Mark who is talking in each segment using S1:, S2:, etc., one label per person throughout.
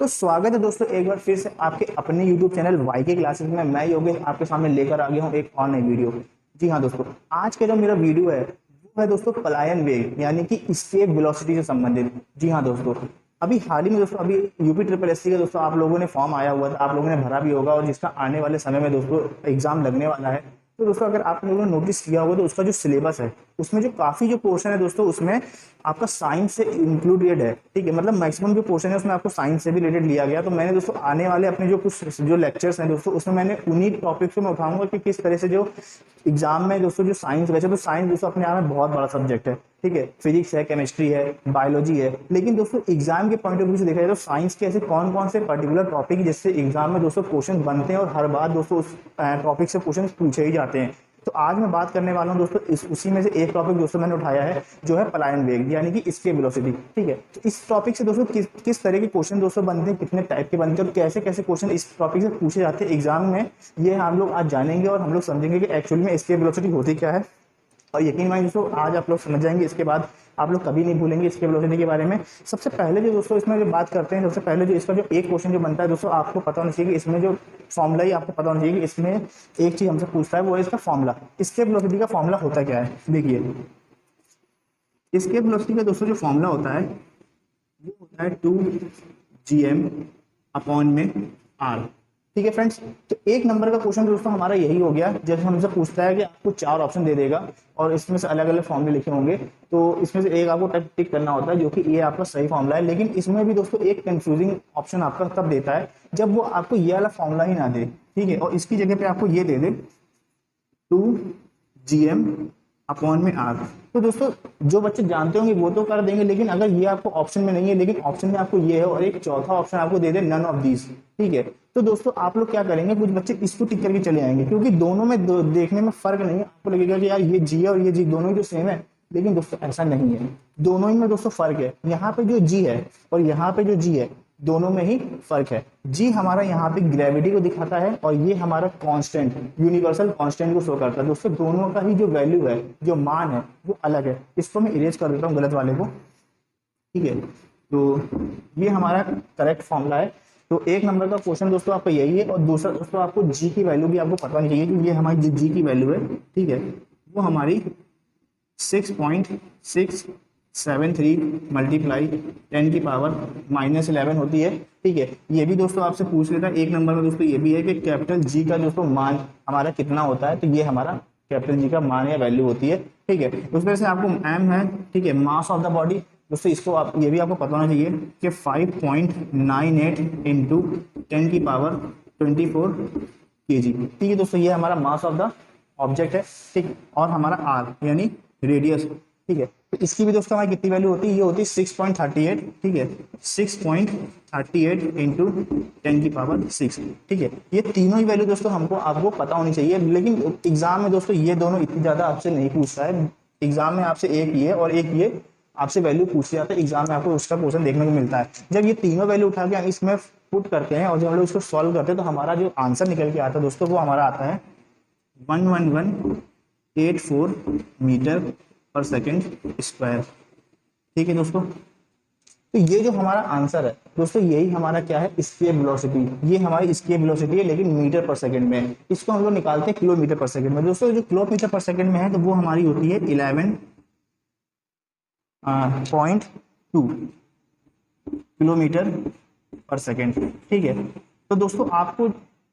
S1: तो स्वागत है दोस्तों एक बार फिर से आपके अपने YouTube चैनल वाई के क्लासेस में। मैं योगेश आपके सामने लेकर आ गया हूँ एक और नई वीडियो। जी हाँ दोस्तों, आज का जो मेरा वीडियो है वो है दोस्तों पलायन वेग यानी कि एस्केप वेलोसिटी से संबंधित। जी हाँ दोस्तों, अभी हाल ही में दोस्तों अभी यूपी ट्रिपल एससी का दोस्तों आप लोगों ने फॉर्म आया हुआ था, आप लोगों ने भरा भी होगा और जिसका आने वाले समय में दोस्तों एग्जाम लगने वाला है। तो दोस्तों अगर आप लोगों ने नोटिस किया होगा तो उसका जो सिलेबस है उसमें जो काफी जो पोर्शन है दोस्तों उसमें आपका साइंस से इंक्लूडेड है। ठीक है, मतलब मैक्सिमम जो पोर्शन है उसमें आपको साइंस से भी रिलेटेड लिया गया। तो मैंने दोस्तों आने वाले अपने जो कुछ जो लेक्चर्स हैं दोस्तों उसमें मैंने उन्हीं टॉपिक से मैं उठाऊंगा कि किस तरह से जो एग्जाम में दोस्तों जो साइंस, वैसे तो साइंस दोस्तों अपने आप में बहुत बड़ा सब्जेक्ट है। ठीक है, फिजिक्स है, केमिस्ट्री है, बायोलॉजी है, लेकिन दोस्तों एग्जाम के पॉइंट ऑफ व्यू से देखा जाए तो साइंस के ऐसे कौन कौन से पर्टिकुलर टॉपिक जिससे एग्जाम में दोस्तों क्वेश्चन बनते हैं और हर बार दोस्तों उस टॉपिक से क्वेश्चन पूछे ही जाते हैं। तो आज मैं बात करने वाला हूं दोस्तों उसी में से एक टॉपिक दोस्तों मैंने उठाया है जो है पलायन वेग यानी कि एस्केप वेलोसिटी। ठीक है, तो इस टॉपिक से दोस्तों किस तरह के क्वेश्चन दोस्तों बनते हैं, कितने टाइप के बनते हैं और कैसे कैसे क्वेश्चन इस टॉपिक से पूछे जाते हैं एग्जाम में, ये हम लोग आज जानेंगे और हम लोग समझेंगे कि एक्चुअली में एस्केप वेलोसिटी होती क्या है। और यकीन मानिए दोस्तों आज आप लोग समझ जाएंगे, इसके बाद आप लोग कभी नहीं भूलेंगे एस्केप वेलोसिटी के बारे में। सबसे पहले जो दोस्तों इसमें जो बात करते हैं, सबसे पहले जो इसका जो एक क्वेश्चन जो बनता है दोस्तों आपको पता होना चाहिए कि इसमें जो फॉर्मूला ही आपको पता होना चाहिए कि इसमें एक चीज हमसे पूछता है वो है इसका फॉर्मूला। एस्केप वेलोसिटी का फॉर्मूला होता क्या है, देखिए एस्केप वेलोसिटी का दोस्तों जो फॉर्मूला होता है वो होता है 2gm अपॉन में r। ठीक है फ्रेंड्स, तो एक नंबर का क्वेश्चन दोस्तों हमारा यही हो गया। जैसे हमसे पूछता है कि आपको 4 ऑप्शन दे देगा और इसमें से अलग अलग फॉर्मूले लिखे होंगे, तो इसमें से एक आपको टिक करना होता है जो कि ये आपका सही फॉर्मूला है। लेकिन इसमें भी दोस्तों एक कंफ्यूजिंग ऑप्शन आपका तब देता है जब वो आपको ये वाला फॉर्मूला ही ना दे। ठीक है, और इसकी जगह पे आपको ये दे दे 2gm अपॉन में r। तो दोस्तों जो बच्चे जानते होंगे वो तो कर देंगे, लेकिन अगर ये आपको ऑप्शन में नहीं है लेकिन ऑप्शन में आपको ये है और एक चौथा ऑप्शन आपको दे दे नन ऑफ दीज। ठीक है, तो दोस्तों आप लोग क्या करेंगे, कुछ बच्चे इसको टिक करके चले आएंगे क्योंकि दोनों में देखने में फर्क नहीं है। आपको लगेगा कि यार ये जी है और ये जी दोनों ही तो सेम है, लेकिन दोस्तों ऐसा नहीं है, दोनों ही में दोस्तों फर्क है। यहाँ पे जो जी है और यहाँ पे जो जी है दोनों में ही फर्क है। जी हमारा यहाँ पे ग्रेविटी को दिखाता है और ये हमारा कांस्टेंट यूनिवर्सल कांस्टेंट को शो करता है। दोस्तों दोनों का ही जो वैल्यू है, जो मान है वो अलग है। इसको मैं इरेज कर देता हूँ गलत वाले को। ठीक है, तो ये हमारा करेक्ट फॉर्मूला है। तो एक नंबर का क्वेश्चन दोस्तों आपका यही है। और दूसरा दोस्तों आपको जी की वैल्यू भी आपको पता नहीं चाहिए कि ये हमारी जी की वैल्यू है। ठीक है, वो हमारी 6.673 मल्टीप्लाई 10 की पावर -11 होती है। ठीक है, ये भी दोस्तों आपसे पूछ लेता है। एक नंबर में दोस्तों ये भी है कि कैपिटल जी का दोस्तों मान हमारा कितना होता है, तो ये हमारा कैपिटल जी का मान या वैल्यू होती है। ठीक है, उस वजह से आपको एम है, ठीक है, मास ऑफ द बॉडी दोस्तों इसको आप ये भी आपको पता होना चाहिए कि 5.98 इंटू 10 की पावर 24 kg। ठीक है दोस्तों, ये हमारा मास ऑफ द ऑब्जेक्ट है। ठीक, और हमारा आर यानी रेडियस। ठीक है, तो इसकी भी दोस्तों हमारी कितनी वैल्यू होती है, ये होती है 6.38। ठीक है, 6.38 इंटू 10 की पावर 6। ठीक है, ये तीनों ही वैल्यू दोस्तों हमको आपको पता होनी चाहिए। लेकिन एग्जाम में दोस्तों ये दोनों इतनी ज्यादा आपसे नहीं पूछता है। एग्जाम में आपसे एक ये और एक ये आपसे वैल्यू पूछ जाता है। एग्जाम में आपको उसका क्वेश्चन देखने को मिलता है। जब ये तीनों वैल्यू उठा के हम इसमें पुट करते हैं और जब हम लोग इसको सॉल्व करते हैं तो हमारा जो आंसर निकल के आता है दोस्तों वो हमारा आता है 11184 मीटर पर सेकेंड स्क्वायर। ठीक है दोस्तों, तो ये जो हमारा आंसर है दोस्तों यही हमारा क्या है, एस्केप वेलोसिटी। ये हमारी एस्केप वेलोसिटी है लेकिन मीटर पर सेकंड में है। इसको हम लोग निकालते हैं किलोमीटर पर सेकंड में। दोस्तों जो किलोमीटर पर सेकंड में है तो वो हमारी होती है 11.2 किलोमीटर पर सेकेंड। ठीक है, तो दोस्तों आपको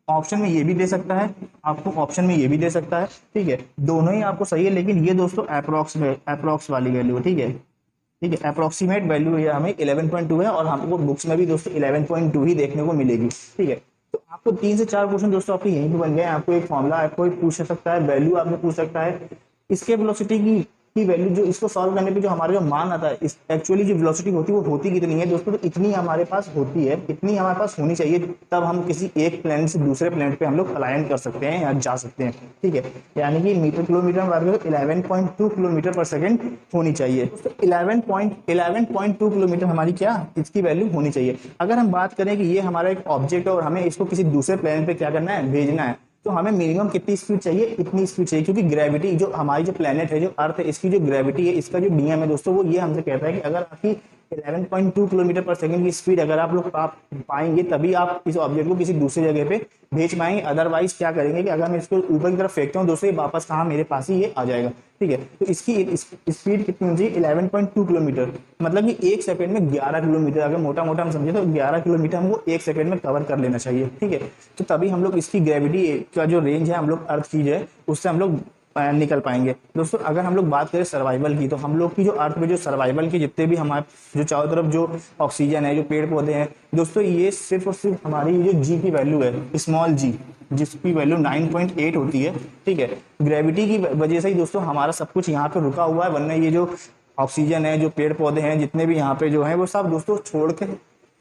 S1: ऑप्शन में ये भी दे सकता है, आपको ऑप्शन में ये भी दे सकता है। ठीक है, दोनों ही आपको सही है, लेकिन ये दोस्तों अप्रोक्स वाली वैल्यू है। ठीक है, ठीक है, अप्रोक्सीमेट वैल्यू है हमें 11.2 है और हमको बुक्स में भी दोस्तों 11.2 ही देखने को मिलेगी। ठीक है, तो आपको 3 से 4 क्वेश्चन दोस्तों आपके यहीं पे बन गए। आपको एक फॉर्मूला आपको पूछ सकता है, वैल्यू आपको पूछ सकता है, इसके वेलोसिटी की वैल्यू जो इसको सॉल्व करने पे जो हमारा जो मान आता है एक्चुअली जो वेलोसिटी होती है वो होती कितनी है दोस्तों, तो इतनी हमारे पास होती है, इतनी हमारे पास होनी चाहिए, तब हम किसी एक प्लेनेट से दूसरे प्लेनेट पे हम लोग पलायन कर सकते हैं या जा सकते हैं। ठीक है, यानी कि मीटर किलोमीटर में बात करें तो 11.2 किलोमीटर पर सेकेंड होनी चाहिए। तो 11.2 किलोमीटर हमारी क्या इसकी वैल्यू होनी चाहिए। अगर हम बात करें कि ये हमारा एक ऑब्जेक्ट है और हमें इसको किसी दूसरे प्लेनेट पे क्या करना है, भेजना है, तो हमें मिनिमम कितनी स्पीड चाहिए, इतनी स्पीड चाहिए, क्योंकि ग्रेविटी जो हमारी जो प्लेनेट है, जो अर्थ है, इसकी जो ग्रेविटी है, इसका जो डीएम है दोस्तों वो ये हमसे कहता है कि अगर आपकी 11.2 किलोमीटर पर सेकंड की स्पीड अगर आप लोग पाएंगे तभी आप इस ऑब्जेक्ट को किसी दूसरी जगह पे भेज पाएंगे। अदरवाइज क्या करेंगे कि अगर मैं इसको ऊपर की तरफ फेंकता हूँ दोस्तों, ये वापस कहाँ मेरे पास ही ये आ जाएगा। ठीक है, तो इसकी स्पीड कितनी होती है 11.2 किलोमीटर, मतलब कि एक सेकंड में 11 किलोमीटर। अगर मोटा मोटा हम समझे तो 11 किलोमीटर हमको एक सेकंड में कवर कर लेना चाहिए। ठीक है, तो तभी हम लोग इसकी ग्रेविटी का जो रेंज है हम लोग अर्थ की जो है उससे हम लोग निकल पाएंगे। दोस्तों अगर हम लोग बात करें सर्वाइवल की, तो हम लोग की जो अर्थ पे जो सर्वाइवल की जितने भी हमारे जो चारों तरफ जो ऑक्सीजन है, जो पेड़ पौधे हैं दोस्तों, ये सिर्फ और सिर्फ हमारी जो जी की वैल्यू है, स्मॉल जी, जिसकी वैल्यू 9.8 होती है। ठीक है, ग्रेविटी की वजह से ही दोस्तों हमारा सब कुछ यहाँ पे रुका हुआ है, वरना ये जो ऑक्सीजन है, जो पेड़ पौधे हैं, जितने भी यहाँ पे जो है वो सब दोस्तों छोड़ के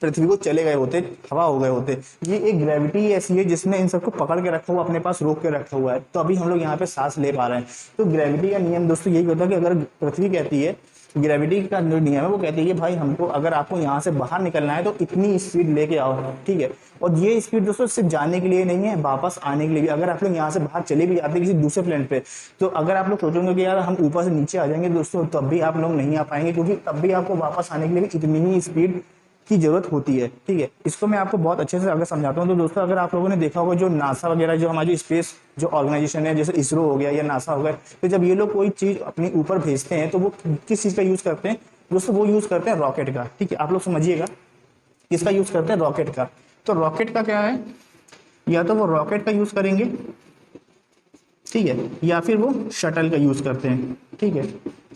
S1: पृथ्वी को चले गए होते, हवा हो गए होते। ये एक ग्रेविटी ऐसी है जिसने इन सबको पकड़ के रखा हुआ, अपने पास रोक के रखा हुआ है, तो अभी हम लोग यहाँ पे सांस ले पा रहे हैं। तो ग्रेविटी का नियम दोस्तों यही होता है कि अगर पृथ्वी कहती है, ग्रेविटी का जो नियम है वो कहती है कि भाई हमको अगर आपको यहाँ से बाहर निकलना है तो इतनी स्पीड लेके आओ। ठीक है, और ये स्पीड दोस्तों सिर्फ जाने के लिए नहीं है, वापस आने के लिए भी। अगर आप लोग यहाँ से बाहर चले भी जाते हैं किसी दूसरे प्लेनेट पे, तो अगर आप लोग सोचोगे कि यार हम ऊपर से नीचे आ जाएंगे दोस्तों, तब भी आप लोग नहीं आ पाएंगे, क्योंकि तब भी आपको वापस आने के लिए भी इतनी ही स्पीड की जरूरत होती है। ठीक है, इसको मैं आपको बहुत अच्छे से अगर समझाता हूँ तो दोस्तों, अगर आप लोगों ने देखा होगा जो नासा वगैरह जो हमारी स्पेस जो ऑर्गेनाइजेशन है, जैसे इसरो हो गया या नासा हो गया, तो जब ये लोग कोई चीज अपने ऊपर भेजते हैं तो वो किस चीज का यूज करते हैं दोस्तों? वो यूज करते हैं रॉकेट का। ठीक है, आप लोग समझिएगा किसका यूज करते हैं? रॉकेट का। तो रॉकेट का क्या है, या तो वो रॉकेट का यूज करेंगे, ठीक है, या फिर वो शटल का यूज करते हैं। ठीक है,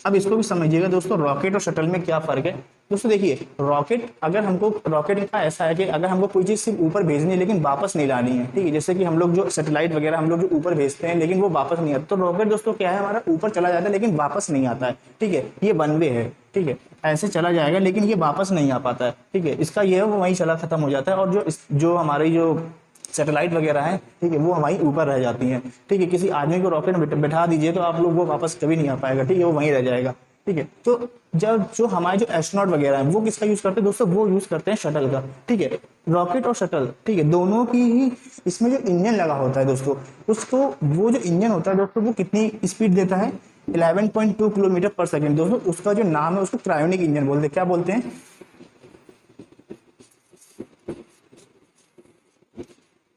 S1: अब इसको भी समझिएगा दोस्तों, रॉकेट और शटल में क्या फर्क है। दोस्तों देखिए, रॉकेट अगर हमको, रॉकेट का ऐसा है कि अगर हमको कोई चीज सिर्फ ऊपर भेजनी है लेकिन वापस नहीं लानी है, ठीक है, जैसे कि हम लोग जो सैटेलाइट वगैरह हम लोग जो ऊपर भेजते हैं लेकिन वो वापस नहीं आता, तो रॉकेट दोस्तों क्या है, हमारा ऊपर चला जाता है लेकिन वापस नहीं आता है। ठीक है, ये वन वे है। ठीक है, ऐसे चला जाएगा लेकिन ये वापस नहीं आ पाता है। ठीक है, इसका ये है वो वहीं चला खत्म हो जाता है, और जो हमारी जो सैटेलाइट वगैरह है, ठीक है, वो हमारी ऊपर रह जाती हैं। ठीक है, किसी आदमी को रॉकेट में बैठा दीजिए तो आप लोग वो वापस कभी नहीं आ पाएगा। ठीक है, वो वहीं रह जाएगा। ठीक है, तो जब जो हमारे जो एस्ट्रोनॉट वगैरह हैं वो किसका यूज करते हैं दोस्तों? वो यूज करते हैं शटल का। ठीक है, रॉकेट और शटल, ठीक है, दोनों की ही इसमें जो इंजन लगा होता है दोस्तों, उसको वो जो इंजन होता है दोस्तों वो कितनी स्पीड देता है? 11.2 किलोमीटर पर सेकेंड। दोस्तों उसका जो नाम है उसको क्रायोनिक इंजन बोलते हैं। क्या बोलते हैं?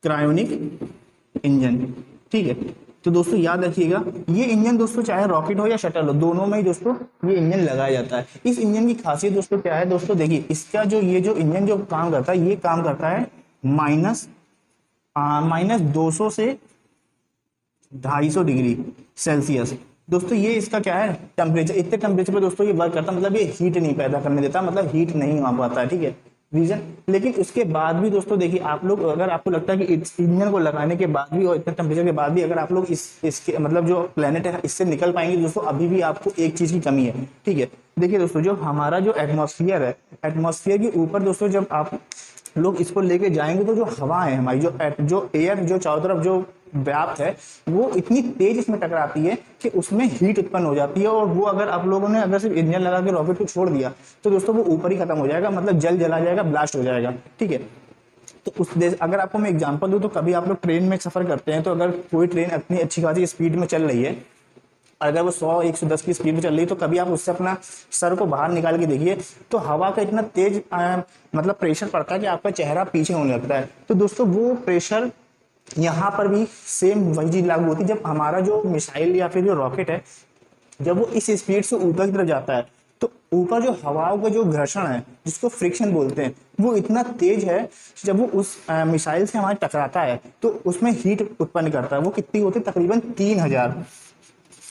S1: Cryonic engine. ठीक है, तो दोस्तों याद रखिएगा, ये इंजन दोस्तों चाहे रॉकेट हो या शटल हो, दोनों में ही दोस्तों ये इंजन लगाया जाता है। इस इंजन की खासियत दोस्तों क्या है दोस्तों? देखिए, इसका जो ये जो इंजन जो काम करता है, ये काम करता है माइनस 200 से 250 डिग्री सेल्सियस। दोस्तों ये इसका क्या है? टेम्परेचर। इतने टेम्परेचर पे दोस्तों ये वर्क करता है, मतलब ये हीट नहीं पैदा करने देता, मतलब हीट नहीं आ पाता है। ठीक है, रीजन। लेकिन उसके बाद भी दोस्तों देखिए, आप लोग अगर आपको लगता है कि इस इंजन को लगाने के बाद भी और इतने टेम्परेचर के बाद भी अगर आप लोग इसके मतलब जो प्लेनेट है इससे निकल पाएंगे दोस्तों, अभी भी आपको एक चीज की कमी है। ठीक है, देखिए दोस्तों, जो हमारा जो एटमॉस्फेयर है, एटमॉस्फेयर के ऊपर दोस्तों जब आप लोग इसको लेके जाएंगे तो जो हवा है हमारी, जो एयर जो चारों तरफ जो व्याप्त है, वो इतनी तेज इसमें टकराती है कि उसमें हीट उत्पन्न हो जाती है। और वो अगर आप लोगों ने अगर सिर्फ इंजन लगा के रॉकेट को छोड़ दिया तो दोस्तों वो ऊपर ही खत्म हो जाएगा, मतलब जला जाएगा, ब्लास्ट हो जाएगा। ठीक है, तो उस देश अगर आपको मैं एग्जांपल दूं, तो कभी आप लोग ट्रेन में सफर करते हैं, तो अगर कोई ट्रेन इतनी अच्छी खासी स्पीड में चल रही है, अगर वो 100-110 की स्पीड में चल रही है, तो कभी आप उससे अपना सर को बाहर निकाल के देखिए, तो हवा का इतना तेज मतलब प्रेशर पड़ता है कि आपका चेहरा पीछे होने लगता है। तो दोस्तों वो प्रेशर यहाँ पर भी सेम वही चीज लागू होती है। जब हमारा जो मिसाइल या फिर जो रॉकेट है, जब वो इस स्पीड से ऊपर की तरफ जाता है, तो ऊपर जो हवाओं का जो घर्षण है, जिसको फ्रिक्शन बोलते हैं, वो इतना तेज है, जब वो उस मिसाइल से हमारे टकराता है तो उसमें हीट उत्पन्न करता है। वो कितनी होती है? तकरीबन 3000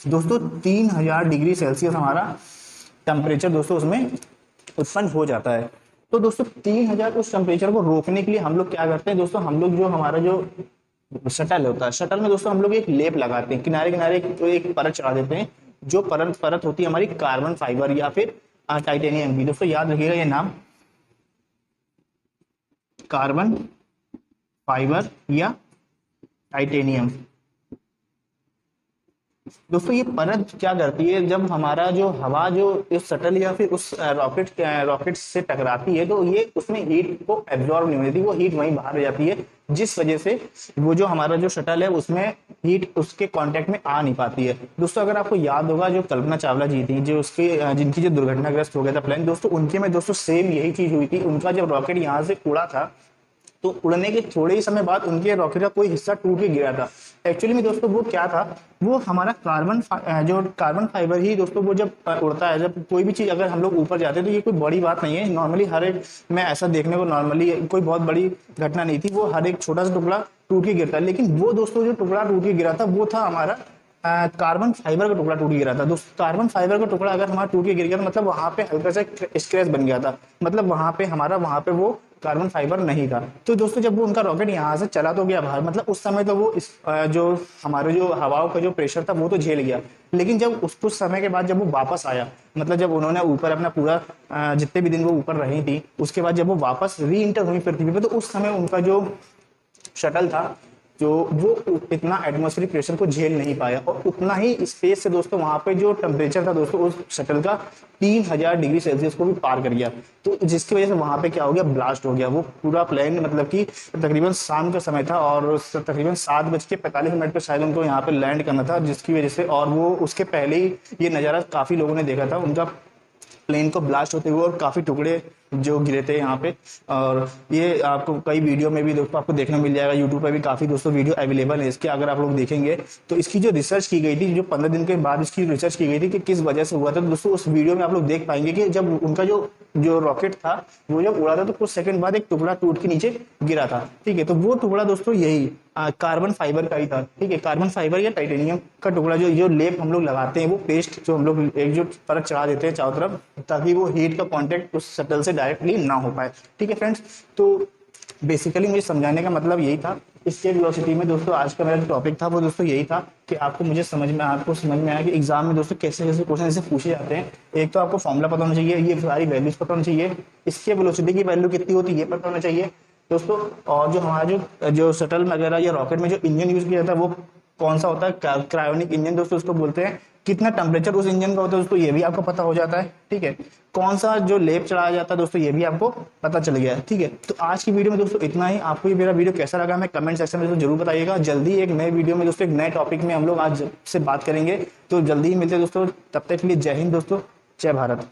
S1: दोस्तों, 3000 डिग्री सेल्सियस हमारा टेम्परेचर दोस्तों उसमें उत्पन्न हो जाता है। तो दोस्तों 3000 उस टेम्परेचर को रोकने के लिए हम लोग क्या करते हैं दोस्तों? हम लोग जो हमारा जो शटल होता है, शटल में दोस्तों हम लोग एक लेप लगाते हैं, किनारे किनारे एक परत चढ़ा देते हैं, जो परत होती है हमारी कार्बन फाइबर या फिर टाइटेनियम की। दोस्तों याद रखिएगा ये नाम, कार्बन फाइबर या टाइटेनियम। दोस्तों ये परत क्या करती है, जब हमारा जो हवा जो इस शटल या फिर उस रॉकेट से टकराती है तो ये उसमें हीट को एब्जॉर्ब नहीं होती, वो हीट वहीं बाहर हो जाती है, जिस वजह से वो जो हमारा जो शटल है उसमें हीट उसके कांटेक्ट में आ नहीं पाती है। दोस्तों अगर आपको याद होगा जो कल्पना चावला जी थी, जो उसके जिनकी जो दुर्घटनाग्रस्त हो गया था प्लेन, दोस्तों उनके में दोस्तों सेम यही चीज हुई थी। उनका जब रॉकेट यहाँ से उड़ा था तो उड़ने के थोड़े ही समय बाद उनके रॉकेट का कोई हिस्सा टूट के गिरा था। एक्चुअली में दोस्तों वो क्या था, वो हमारा जो कार्बन फाइबर ही दोस्तों, वो जब उड़ता है, जब कोई भी चीज अगर हम लोग ऊपर जाते हैं तो ये कोई बड़ी बात नहीं है, नॉर्मली हर एक में ऐसा देखने को नॉर्मली कोई बहुत बड़ी घटना नहीं थी, वो हर एक छोटा सा टुकड़ा टूट के गिरता है। लेकिन वो दोस्तों जो टुकड़ा टूट के गिरा था वो था हमारा कार्बन फाइबर का टुकड़ा टूट गिरा था। दोस्तों कार्बन फाइबर का टुकड़ा अगर हमारा टूट के गिर गया तो मतलब वहां पे हल्का सा स्क्रैच बन गया था, मतलब वहां पे वो कार्बन फाइबर नहीं था। तो दोस्तों जब वो उनका रॉकेट यहाँ से चला तो गया बाहर, मतलब उस समय तो वो जो हमारे जो हवाओं का जो प्रेशर था वो तो झेल गया। लेकिन जब उस कुछ समय के बाद जब वो वापस आया, मतलब जब उन्होंने ऊपर अपना पूरा जितने भी दिन वो ऊपर रही थी, उसके बाद जब वो वापस री इंटर हुई पृथ्वी पे, तो उस समय उनका जो शटल था जो वो इतना एटमॉस्फेरिक प्रेशर को झेल नहीं पाया, और उतना ही स्पेस से दोस्तों वहां पे जो टेम्परेचर था दोस्तों उस शटल का 3000 डिग्री सेल्सियस को भी पार कर गया। तो जिसकी वजह से वहां पे क्या हो गया, ब्लास्ट हो गया। वो पूरा प्लेन मतलब कि तकरीबन शाम का समय था और तकरीबन 7:45 पे शायद उनको यहाँ पे लैंड करना था, जिसकी वजह से, और वो उसके पहले ही ये नज़ारा काफी लोगों ने देखा था, उनका प्लेन को ब्लास्ट होते हुए और काफी टुकड़े जो गिरे थे यहाँ पे। और ये आपको कई वीडियो में भी दोस्तों आपको देखने मिल जाएगा, यूट्यूब पे भी काफी दोस्तों वीडियो अवेलेबल है इसके, अगर आप लोग देखेंगे तो। इसकी जो रिसर्च की गई थी, जो 15 दिन के बाद इसकी रिसर्च की गई थी कि किस वजह से हुआ था, तो दोस्तों उस वीडियो में आप लोग देख पाएंगे कि जब उनका जो रॉकेट था वो जब उड़ा था तो कुछ सेकंड बाद एक टुकड़ा टूट के नीचे गिरा था, ठीक है। तो वो टुकड़ा दोस्तों यही कार्बन फाइबर का ही था, ठीक है। कार्बन फाइबर या टाइटेनियम का टुकड़ा, जो लेप हम लोग लगाते हैं, वो पेस्ट जो हम लोग एक जो परत चढ़ा देते हैं चारों तरफ, ताकि वो हीट का कांटेक्ट उस शटल से डायरेक्टली ना हो पाए, ठीक है फ्रेंड्स। तो बेसिकली मुझे समझाने का मतलब यही था। स्केप वेलोसिटी में दोस्तों आज का मेरा जो टॉपिक था वो दोस्तों यही था कि आपको समझ में आया कि एग्जाम में दोस्तों कैसे कैसे क्वेश्चन ऐसे पूछे जाते हैं। एक तो आपको फॉर्मूला पता होना चाहिए, ये सारी वैल्यूज पता होना चाहिए, इसके वेलोसिटी की वैल्यू कितनी होती है ये पता होना चाहिए दोस्तों। और जो हमारा जो शटल वगैरह या रॉकेट में जो इंजन यूज किया जाता है वो कौन सा होता है, क्रायोनिक इंजन दोस्तों उसको बोलते हैं। कितना टेम्परेचर उस इंजन का होता है दोस्तों ये भी आपको पता हो जाता है, ठीक है। कौन सा जो लेप चढ़ाया जाता है दोस्तों ये भी आपको पता चल गया है, ठीक है। तो आज की वीडियो में दोस्तों इतना ही। आपको ये मेरा वीडियो कैसा लगा मैं कमेंट सेक्शन में दोस्तों जरूर बताइएगा। जल्दी एक नए वीडियो में दोस्तों एक नए टॉपिक में हम लोग आज से बात करेंगे, तो जल्दी ही मिलते हैं दोस्तों। तब तक के लिए जय हिंद दोस्तों, जय भारत।